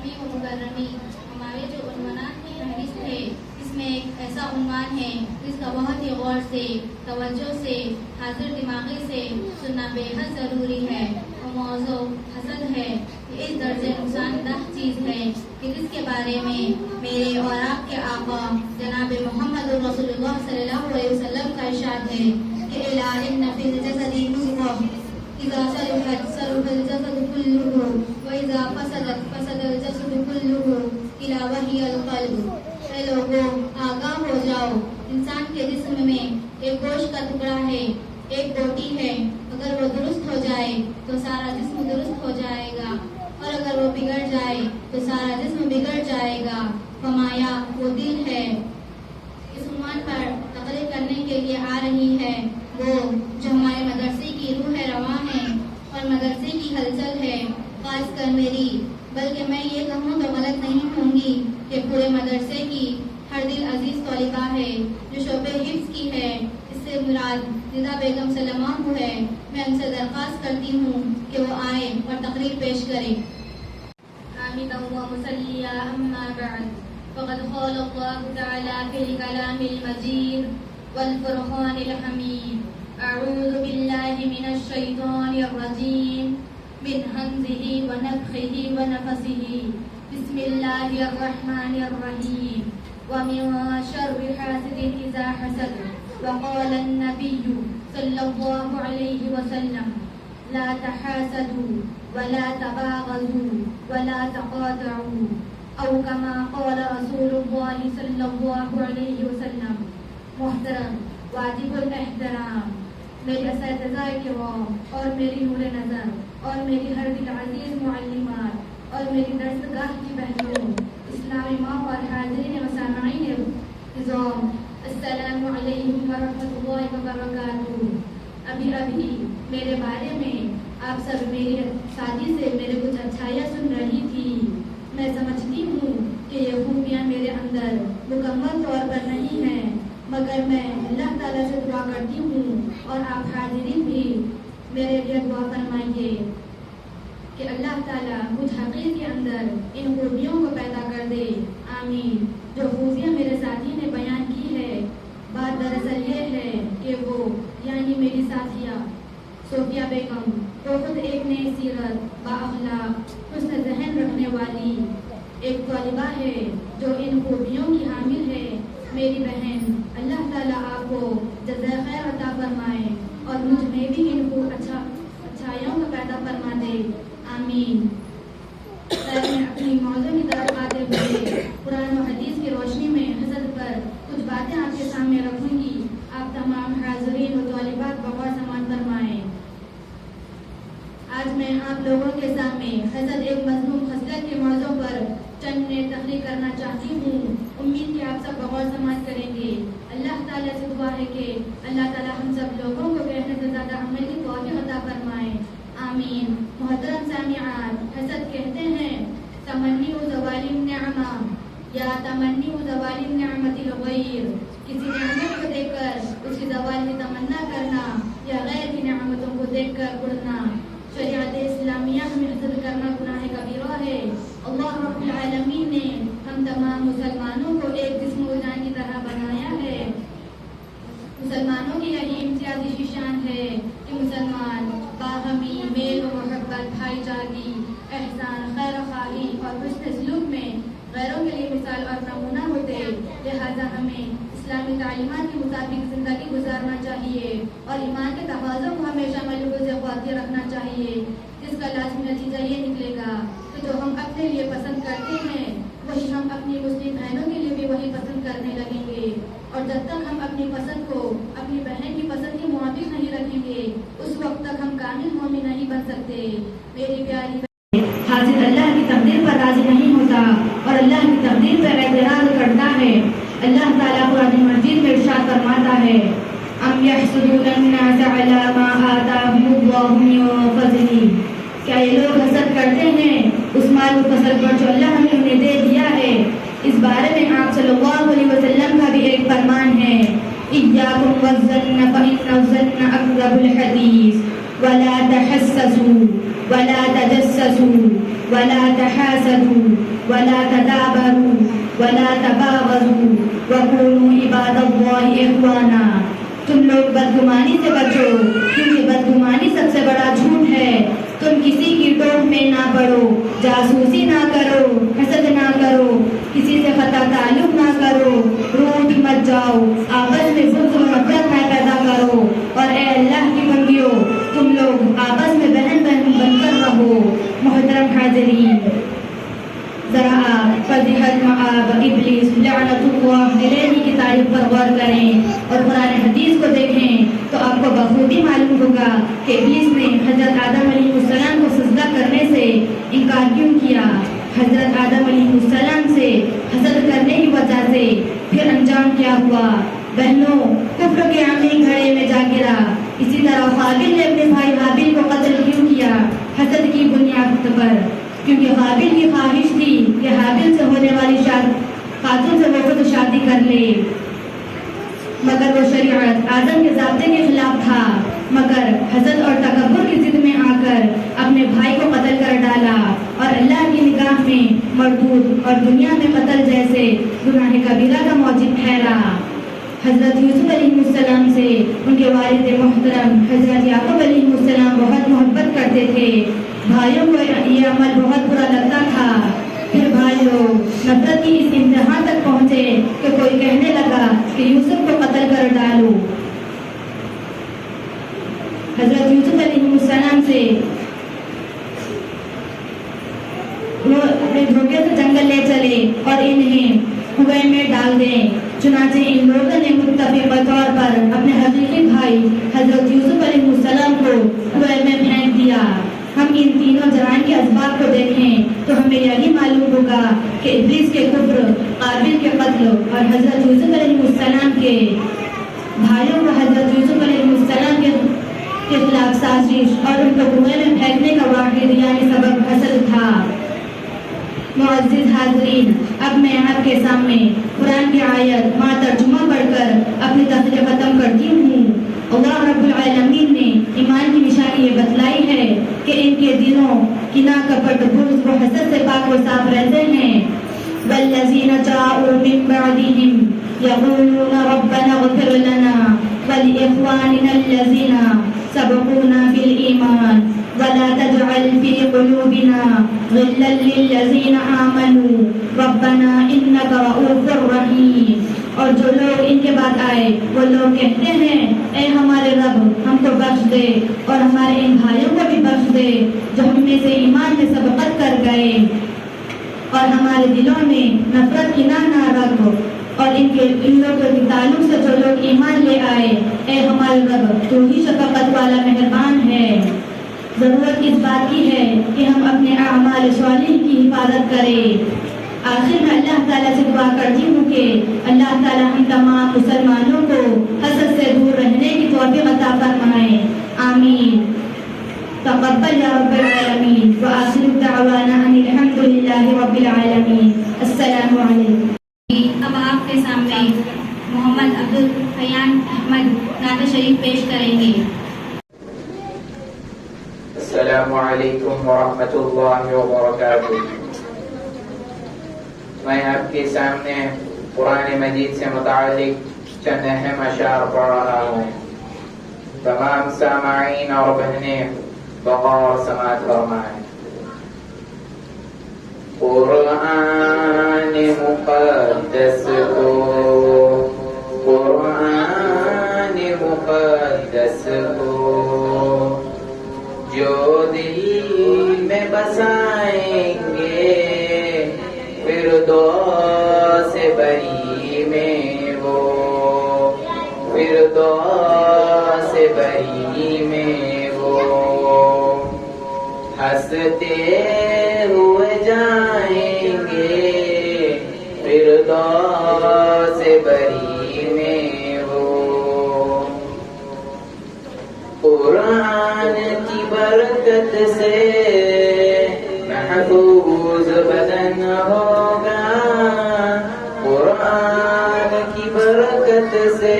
کرمی و مکرمی. ہمارے جو عنوانات کی فہرست ہے اس میں ایک ایسا عنوان ہے جس کا بہت ہی غور سے، توجہ سے، حاضر دماغی سے سننا بے حد ضروری ہے. وہ موضوع حسد ہے. یہ اس درجے نقصان دہ چیز ہے کہ جس کے بارے میں میرے اور آپ کے آقا جناب محمد رسول اللہ صلی اللہ علیہ وسلم کا ارشاد ہے کہ الا ان فی الجسد مضغہ اذا صلحت صلح الجسد كله واذا فسدت فسد الجسد كله الا وهي القلب. اے لوگوں آگاہ ہو جاؤ، انسان کے جسم میں ایک گوشت کا ٹکڑا ہے، ایک بوٹی ہے. اگر وہ درست ہو جائے تو سارا جسم درست ہو جائے گا، اور اگر وہ بگڑ جائے تو سارا جسم بگڑ جائے گا. فرمایا وہ دل ہے. اس عنوان پر تقریر کرنے کے لیے آ رہی ہے وہ جو ہمارے مدرسے کی روح رواں ہے اور مدرسے کی ہلچل ہے، خاص کر میری، بلکہ میں یہ کہوں تو غلط نہیں ہوں گی کہ پورے مدرسے کی ہر دل عزیز طالبہ ہے جو شعبہ حفظ کی ہے. اس سے مراد رضا بیگم سلمہ ہے. میں ان سے درخواست کرتی ہوں کہ وہ آئیں اور تقریر پیش کریں. حامدا و مصلیا اما بعد فقد قال اللہ تعالی فی الکلام المجید والفرقان الحمید. اعوذ باللہ من الشیطان الرجیم من حمزہ ونفخہ ونفثہ. بسم اللہ الرحمن الرحیم. ومن شر حاسد اذا حسد. وقال النبی صلی اللہ علیہ وسلم لا تحاسدوا ولا تباغضوا ولا تقاطعوا او كما قال رسول اللہ صلی اللہ علیہ وسلم. محترم واجب الاحترام میرے اساتذہ کرام اور میری نور نظر اور میری ہر دل عزیز معلمات اور میری درس گاہ کی بہنوں، اسلامی ماں اور حاضرین و سامعین عظام، السلام علیکم ورحمۃ اللہ وبرکاتہ. ابھی میرے بارے میں آپ سب میری ساتھی سے میرے کچھ اچھائیاں سن رہی تھی. میں سمجھتی ہوں کہ یہ خوبیاں میرے اندر مکمل طور پر نہیں ہیں، مگر میں اللہ تعالیٰ سے دعا کرتی ہوں اور آپ حاضرین بھی میرے لیے دعا فرمائیے کہ اللہ تعالیٰ مجھ حقیر کے اندر ان خوبیوں کو پیدا کر دے. آمین. جو خوبیاں میرے ساتھی نے بیان کی ہے، بات دراصل یہ ہے کہ وہ یعنی میری ساتھیہ صوفیہ بیگم وہ خود ایک نئی سیرت، بااخلاق، حسن ذہن رکھنے والی ایک طالبہ ہے جو ان خوبیوں کی حامل ہے. میری بہن، اللہ تعالیٰ آپ کو جزائے خیر عطا فرمائے اور مجھ میں بھی ان کو اچھائیوں کو پیدا فرما دے. آمین. میں اپنی موضوع کی طرف آتے ہوئے قرآن و حدیث کی روشنی میں حسد پر کچھ باتیں آپ کے سامنے رکھوں گی. آپ تمام حاضرین و طالبات بغور سماعت فرمائیں. آج میں آپ لوگوں کے سامنے حسد ایک مذموم خصلت کے موضوع پر چند منٹ تقریر کرنا چاہتی ہوں. امید کہ آپ سب بغور سماعت کریں گے. اللہ تعالیٰ سے دعا ہے کہ اللہ تعالیٰ ہم سب لوگوں کو کہنے سے زیادہ عمل کی توفیق عطا فرمائے. آمین. محترم سامعات، حسد کہتے ہیں تمنی و زوال النعمہ یا تمنی و زوال النعمت الغیر. کسی نعمت کو دیکھ کر اس کی زوال کی تمنا کرنا یا غیر کی نعمتوں کو دیکھ کر اڑنا. شریعت اسلامیہ ہمیں حسد کرنا گناہ کبیرہ ہے. اللہ رب العالمین نے ہم تمام مسلمانوں کو ایک جسم و جان کی طرح بنایا ہے. مسلمانوں کی یہی امتیازی شان ہے کہ مسلمان باہمی میل و محبت، بھائی چارگی، احسان، خیر خواہی اور حسن سلوک میں غیروں کے لیے مثال اور نمونہ ہوتے. لہذا ہمیں اسلامی تعلیمات کے مطابق زندگی گزارنا چاہیے اور ایمان کے تقاضوں کو ہمیشہ ملحوظ قوت رکھنا چاہیے، جس کا لازمی نتیجہ یہ نکلے گا کہ جو ہم اپنے لیے پسند کرتے ہیں وہی ہم اپنی مسلم بہنوں کے لیے بھی وہی پسند کرنے لگیں گے. اور جب تک ہم اپنی پسند کو اپنی بہن کی پسند کے موافق نہیں رکھیں گے اس وقت تک ہم کامل مومن نہیں بن سکتے. میری پیاری حاضر اللہ کی تقدیر پر راضی نہیں ہوتا اور اللہ کی تقدیر پر اعتراض کرتا ہے. اللہ تعالیٰ قرآن مجید میں ارشاد فرماتا ہے ام یحسدون الناس علی ما آتاهم اللہ من فضلہ. کیا یہ لوگ حسد کرتے ہیں اس مال و فضل پر جو اللہ نے انہیں دے دیا ہے. اس بارے میں آپ صلی اللہ علیہ وسلم کا بھی ایک فرمان ہے ایاکم والظن فإن الظن اکذب الحدیث ولا تحسسوا ولا تجسسوا ولا تحاسدوا ولا تدابروا ولا تباغضوا وكونوا عباد الله اخوانا. تم لوگ بدگمانی سے بچو کیونکہ بدگمانی سب سے بڑا جھوٹ ہے. تم کسی کی ٹوٹ میں نہ پڑو, جاسوسی نہ کرو, حسد نہ کرو, کسی سے قطع تعلق نہ کرو, روٹ مت جاؤ, آپس میں بغض و نفرت نہ پیدا کرو, اور اے اللہ کی بندیوں تم لوگ آپس میں بہن بن کر رہو. محترم حاضرین, ذرا آپ فضیحت مآب ابلیس لعنت اللہ علیہ کی تعریف پر غور کریں اور قرآن حدیث کو دیکھیں تو آپ کو بخوبی معلوم ہوگا کہ ابلیس نے حضرت آدم علیہ السلام کو سجدہ کرنے سے انکار کیوں کیا. حضرت آدم علیہ السلام سے حسد کرنے کی وجہ سے پھر انجام کیا ہوا؟ بہنوں, کفر کے عملی گھڑے میں جا گرا. اسی طرح قابل نے اپنے بھائی حابیل کو قتل کیوں کیا؟ حسد کی بنیاد پر, کیونکہ قابل کی خواہش تھی کہ حابل سے ہونے والی خاتون سے وہ خود شادی کر لے, مگر وہ شریعت آدم کے ضابطے کے خلاف تھا. مگر حسد اور تکبر کی ضد میں آ کر اپنے بھائی کو قتل کر ڈالا اور اللہ کی نگاہ میں مردود اور دنیا میں قتل جیسے گناہ کبیرہ کا موجب ٹھہرا. حضرت یوسف علیہ السلام سے ان کے والد محترم حضرت یعقوب علیہ السلام بہت محبت کرتے تھے. بھائیوں کو یہ عمل بہت برا لگتا تھا. پھر بھائی لوگ نفرت کی اس انتہا تک پہنچے کہ کوئی کہنے لگا کہ یوسف کو قتل کر ڈالو. حضرت یوسف علیہ السلام سے وہ اپنے دھوکے سے جنگل لے چلے اور انہیں کنویں میں ڈال دیں. چنانچہ ان لوگوں نے متفق طور پر اپنے حقیقی بھائی حضرت یوسف علیہ السلام کو کنویں میں پھینک دیا. ہم ان تینوں جرائم کے اسباب کو دیکھیں تو ہمیں یہی معلوم ہوگا کہ ابلیس کے کفر, قابل کے قتل اور حضرت یوسف علیہ السلام کے بھائیوں کو حضرت یوسف علیہ السلام کے خلاف سازش اور ان کو کنویں میں پھینکنے کا واحد یعنی سبب حسد تھا. معزز حاضرین, اب میں آپ کے سامنے قرآن کی آیت ماں ترجمہ پڑھ کر اپنی تقریر ختم کرتی ہوں. اللہ رب العالمین نے ایمان کی نشانی یہ بتلائی ہے کہ ان کے دلوں کینہ, کپٹ, بغض و حسد سے پاک و صاف رہتے ہیں. والذین جاءوا من بعدهم یقولون ربنا اغفر لنا ولإخواننا الذین سبقونا بالایمان ولا تجعل في قلوبنا غلا للذین آمنوا ربنا انک رؤوف رحیم. اور جو لوگ ان کے بعد آئے وہ لوگ کہتے ہیں اے ہمارے رب ہم کو بخش دے اور ہمارے ان بھائیوں کو بھی بخش دے جو ہم میں سے ایمان میں سبقت کر گئے, اور ہمارے دلوں میں نفرت کینہ نہ رکھ, اور ان لوگوں کے تعلق سے جو لوگ ایمان لے آئے اے ہمارے رب تو ہی شفقت والا مہربان ہے. ضرورت اس بات کی ہے کہ ہم اپنے اعمال صالح کی حفاظت کریں. آخر میں اللہ تعالیٰ سے دعا کرتی ہوں کہ اللہ تعالیٰ ہم تمام مسلمانوں کو حسد سے دور رہنے کی توفیق عطا فرمائے. آمین. تقبل یا رب العالمین. وآخر دعوانا ان الحمد للہ رب العالمین. السلام علیکم. اب آپ کے سامنے محمد عبدالحیان احمد نعت شریف پیش کریں گے. السلام علیکم ورحمۃ اللہ وبرکاتہ. میں آپ کے سامنے قرآن مجید سے متعلق چند اہم اشعار پڑھ رہا ہوں. تمام سامعین اور بہنیں بغور سماعت فرمائیں. قرآن مقدس کو, قرآن مقدس کو جو دل میں بسائیں گے فردوس بری میں وہ, فردوس بری میں وہ ہنستے ہوئے جائیں گے فردوس بری میں وہ. قرآن کی برکت سے محفوظ بدن ہوگا, قرآن کی برکت سے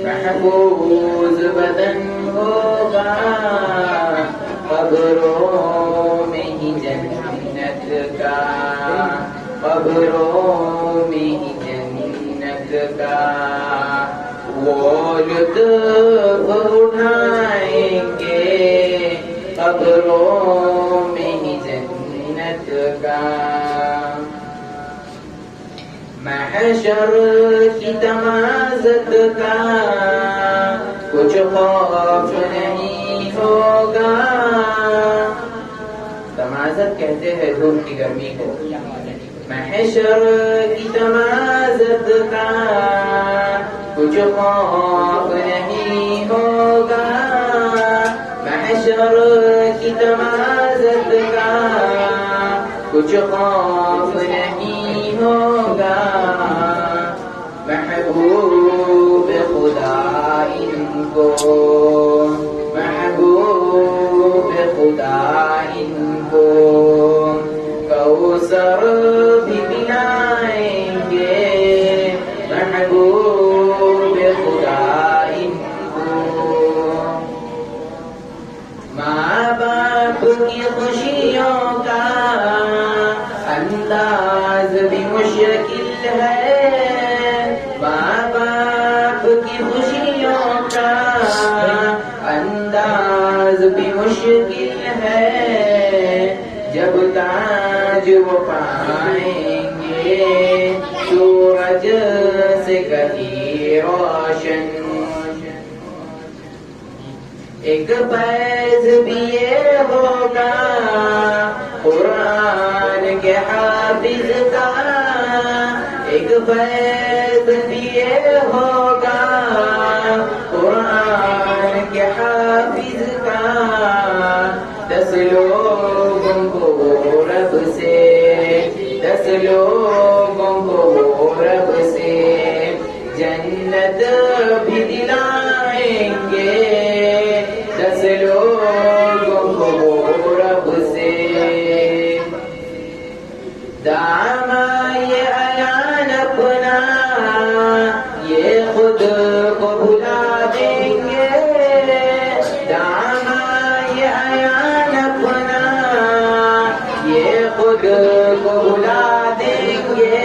محفوظ بدن ہوگا. قبروں میں ہی جنت کا قبروں میں ہی جنت کا وہ لطف اٹھائیں گے قبروں میں ہی جنت کا محشر کی تمازت کا کچھ خوف نہیں ہوگا. تمازت کہتے ہیں دھوپ کی گرمی کو. محشر کی تمازت کا کچھ خوف نہیں ہوگا. محشر کی تمازت کا کچھ خوف نہیں ہوگا. محبوب خدا ان کو محبوب خدا ان کو کوثر بھی پلائیں گے. محبوب خدا ان کو ماں باپ کی خوشیوں کا انداز بھی مشکل ہے. ماں باپ کی خوشیوں کا انداز بھی مشکل ہے. جب تاج وہ پائیں گے سورج سے کہیں روشن. ایک فیض بھی یہ ہوگا قرآن کے حافظ کا. ایک فیض بھی یہ ہوگا قرآن کے حافظ کا. 10 لوگوں کو رب سے 10 لوگوں کو رب سے جنت بھی دلائیں گے. 10 لوگوں کو رب سے دامائے اعلان اپنا یہ خود کو بھلا دیں گے. دامائے اعلان اپنا یہ خود کو بھلا دیں گے.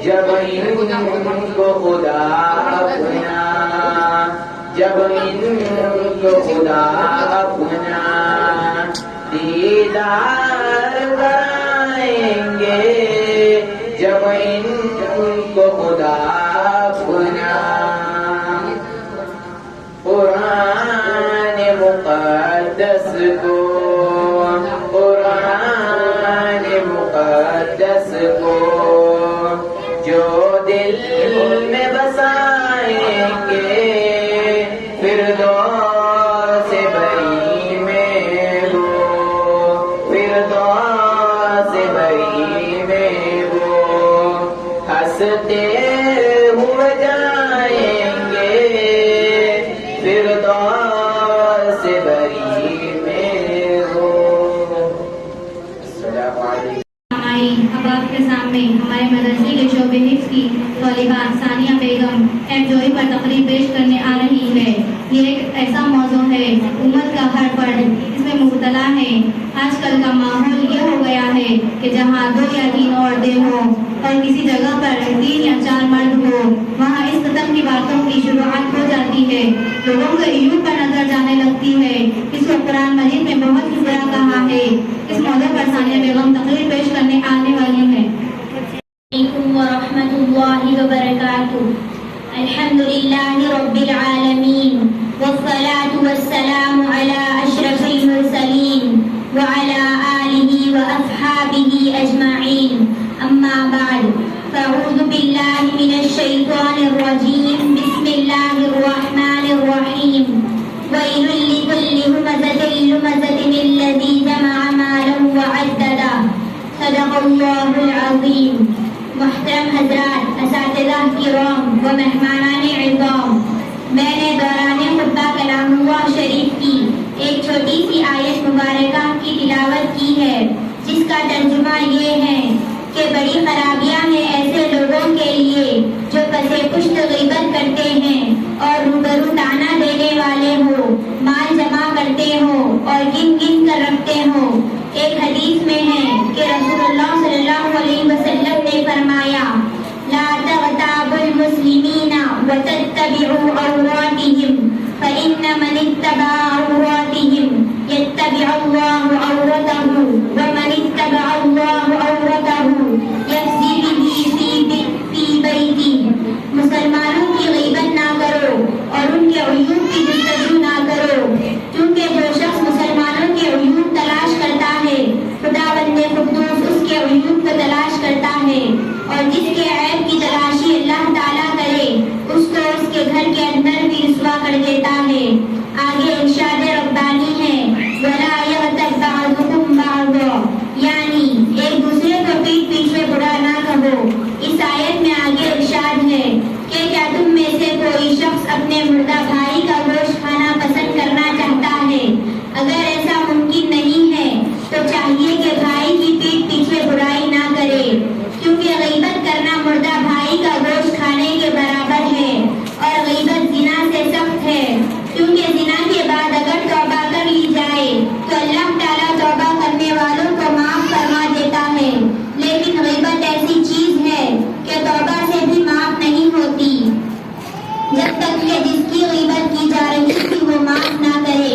جب ان کو خدا اپنا جب ان کو خدا اپنا دیدار کرائیں گے. جب ان کو خدا اپنا قرآن مقدس کو قرآن مقدس کو جو دل میں بسائیں گے فردوس بری میں وہ فردوس بری میں وہ ہنستے ہوئے جائیں گے فردوس بری میں وہ. السلام علیکم. اب آپ کے سامنے ہمارے مدرسے کے شعبے حفظ کی طالبہ ثانیہ بیگم ایم جوئی پر تقریر پیش کرنے آ رہی ہے. یہ ایک ایسا موضوع ہے امت کا ہر فرد اس میں مبتلا ہے. آج کل کا ماحول یہ ہو گیا ہے کہ جہاں 2 یا 3 عورتیں ہوں اور کسی جگہ پر 3 یا 4 مرد ہو وہاں اس قسم کی باتوں کی شروعات ہو جاتی ہے. لوگوں کو یوں پر نظر جانے لگتی ہے. اس کو قرآن مجید میں بہت ہی برا کہا ہے. اس موضوع پر ثانیہ بیگم تقریر پیش کرنے آنے والی ہیں. علیکم ورحمۃ اللہ وبرکاتہ. الحمد للہ رب العالمین والصلاة والسلام علی اشرف المرسلین وعلی آلہ واصحابہ اجمعین. اما بعد فاعوذ باللہ من الشیطان الرجیم. بسم اللہ الرحمن الرحیم. ویل لکل ہمزۃ لمزۃ الذی جمع مالا وعددہ. صدق اللہ العظیم. محترم حضرات، اساتذہ کرام و مہمانان عظام، میں نے دوران خطبہ کلام اللہ شریف کی ایک چھوٹی سی آیت مبارکہ کی تلاوت کی ہے جس کا ترجمہ یہ ہے کہ بڑی خرابیاں ہیں ایسے لوگوں کے لیے جو پسے پشت غیبت کرتے ہیں اور روبرو تانا دینے والے ہوں، مال جمع کرتے ہوں اور گن گن کر رکھتے ہوں. ایک حدیث میں ہے کہ رسول اللہ صلی اللہ علیہ وسلم نے فرمایا لا تغتابوا المسلمین وتتبعوا عوراتهم فإن من اتبع عوراتهم يتبع الله عورته ومن اتبع الله عورته يفزي به في بيته. مسلمانوں کی غیبت نہ کرو اور ان کے عیوب کی جستجو نہ کرو، کیونکہ جو شخص مسلمانوں کے عیوب تلاش کرتا ہے خداوند قدوس اس کے عیوب کو تلاش کرتا ہے، اور جس کے عیب کی تلاشی اللہ تعالیٰ کرے اس کو اس کے گھر کے اندر بھی رسوا کر دیتا ہے. آگے ارشاد ربانی ہے وَلَا يَغْتَبْ بَعْضُكُمْ بَعْضًا، یعنی ایک دوسرے کو پیٹ پیچھے برا نہ کہو. اس آیت میں آگے ارشاد ہے کہ کیا تم میں سے کوئی شخص اپنے مردہ بھائی کا گوشت کھانا پسند کرنا چاہتا ہے؟ اگر ایسا ممکن نہیں ہے تو چاہیے کہ بھائی کی پیٹ پیچھے برائی نہ کرے، کیونکہ غیبت کرنا مردہ بھائی کا گوشت کھانے کے برابر ہے، اور غیبت زنا سے سخت ہے، کیونکہ زنا کے بعد اگر توبہ کر لی جائے تو اللہ تعالیٰ توبہ کرنے والوں کو معاف فرما دیتا ہے، لیکن غیبت ایسی چیز ہے کہ توبہ سے بھی معاف نہیں ہوتی جب تک کہ جس کی غیبت کی جا رہی تھی وہ معاف نہ کرے.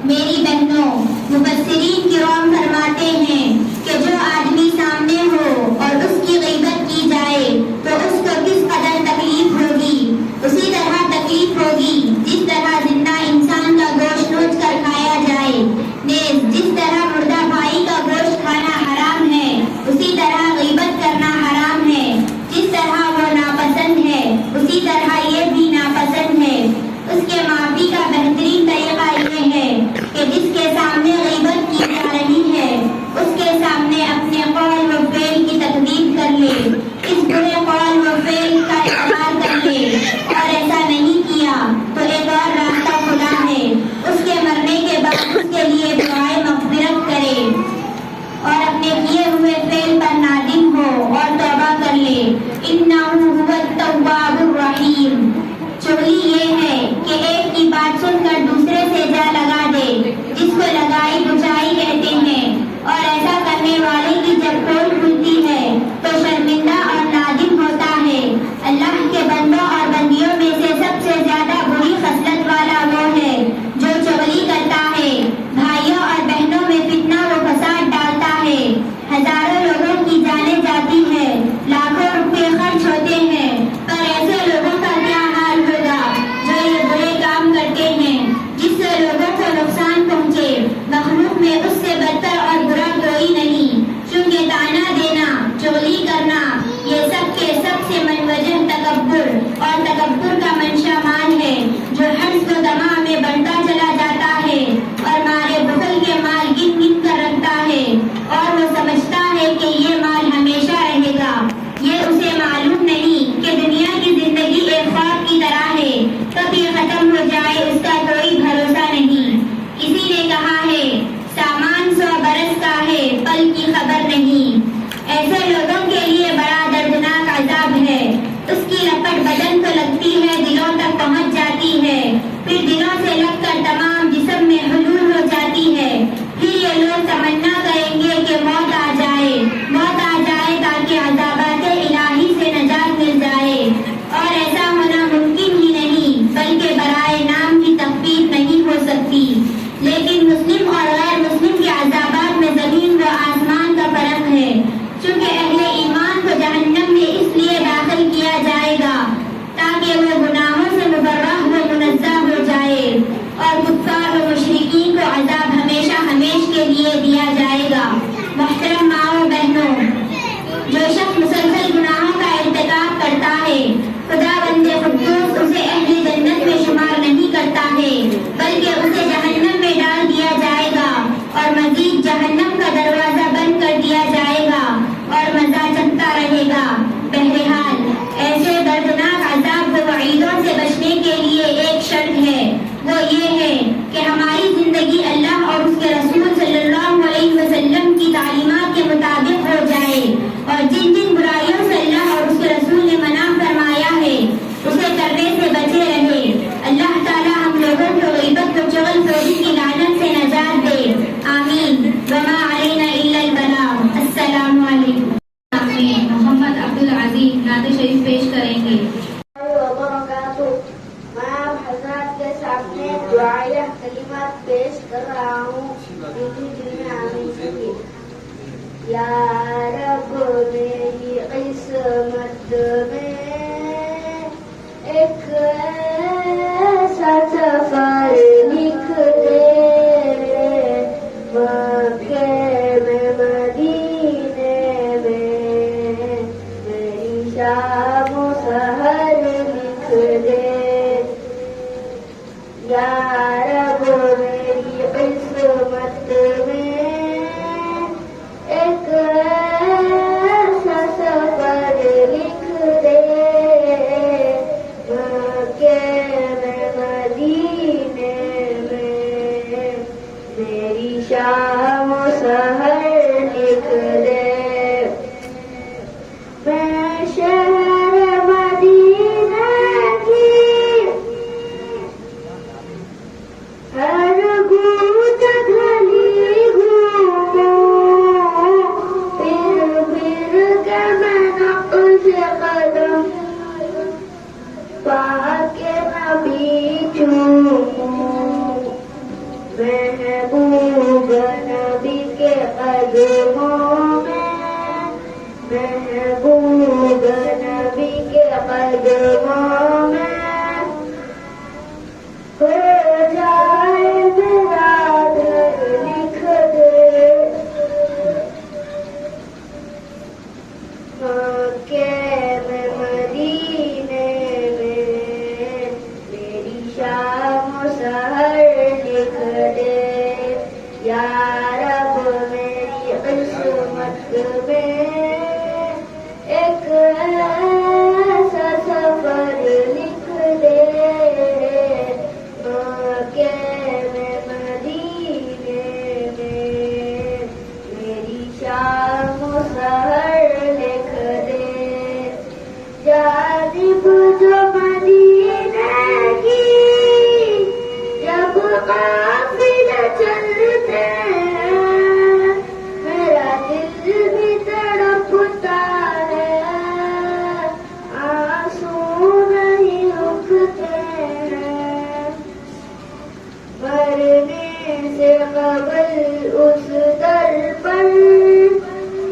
میری بہنوں، مفسرین کرام فرماتے ہیں کہ جو آدمی سامنے ہو اور اس کی غیبت کی جائے تو اس کو کس قدر تکلیف ہوگی، اسی طرح تکلیف ہوگی جس طرح زندہ انسان کا گوشت نوچ کر کھایا جائے. نیز جس طرح مردہ بھائی کا گوشت کھانا حرام ہے اسی طرح غیبت کرنا حرام ہے. جس طرح وہ ناپسند ہے اسی طرح یہ بھی ناپسند ہے. اس کے معافی کا بہترین طریقہ یہ ہے کہ جس کے سامنے غیبت کی جا رہی ہے اس کے سامنے اپنے قول و فعل کی تکذیب کر لے، اس برے قول و فعل کا اقرار کر لے، اور ایسا نہیں کیا تو ایک اور راستہ کھلا ہے. اس کے مرنے کے بعد اس کے لیے دعائے مغفرت کرے اور اپنے کیے ہوئے فعل پر نادم ہو اور توبہ کر لے. اِنَّهُ هُوَ التَّوَّابُ الرَّحِيمُ. چغلی یہ ہے کہ ایک کی بات سن کر دوسرے سے جا لگا دے، جس کو لگائی بجائی کہتے ہیں، اور ایسا کرنے والے کی جب پول کھلتی ہے تو شرمندہ اور نادم ہوتا ہے. اللہ کے بندوں اور بندیوں میں سے سب سے زیادہ بری خصلت والا وہ ہے جو چغلی کرتا ہے، بھائیوں اور بہنوں میں فتنہ و فساد ڈالتا ہے. ہزاروں لوگوں کی جانیں جاتی ہے، لاکھوں روپے خرچ ہوتے ہیں، پر ایسے لوگوں کا کیا حال ہوگا جو یہ برے کام کرتے ہیں، جس سے لوگوں کو یا رب میری قسمت میں ایک ایسا سفر لکھ دے مکے میں مدینے میں میری شام و سحر لکھ دے یا رب میری قسمت میں ایک ایسا سفر لکھ دے مکے میں مدینے میں میری شام و سحر لکھ دے میں شہر مدینہ کی ہر گوٹ گلی گھوموں پھر کے میں نقش قدم پاک نبی چوموں محبوب نبی کے قدموں میں محبوب نبی کے قدموں میں ہو جائے میرا گھر لکھ دے مکے میں مدینے میں میری شام و سحر لکھ دے یا رب میری قسمت میں ایک ایسا سفر لکھ دے مکے میں مدینے میں میری شام و سحر لکھ دے جانب جو مدینے کی جب قافلے چلتے ہیں میرا دل بھی تڑپتا ہے آنسو نہیں رکتے ہیں مرنے سے قبل اس در پر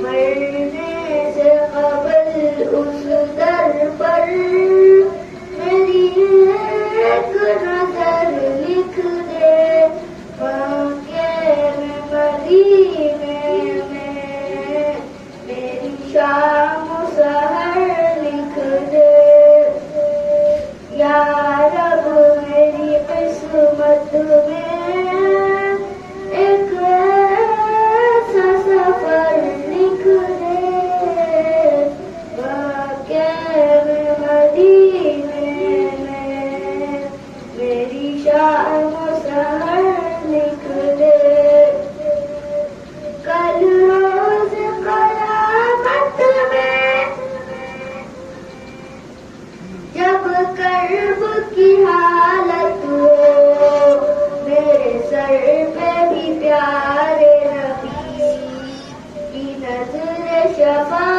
مرنے سے قبل اس در پر میری ایک نظر لکھ دے مکے میں مدینے میں میری شام و سحر لکھ دے یا رب میری قسمت میں ایک ایسا سفر لکھ دے مکے میں مدینے میں میری شام و سحر لکھ دے کل روز قیامت میں جب کرب کی حالت ہو میرے سر پہ بھی پیارے نبی کی نظر شفاعت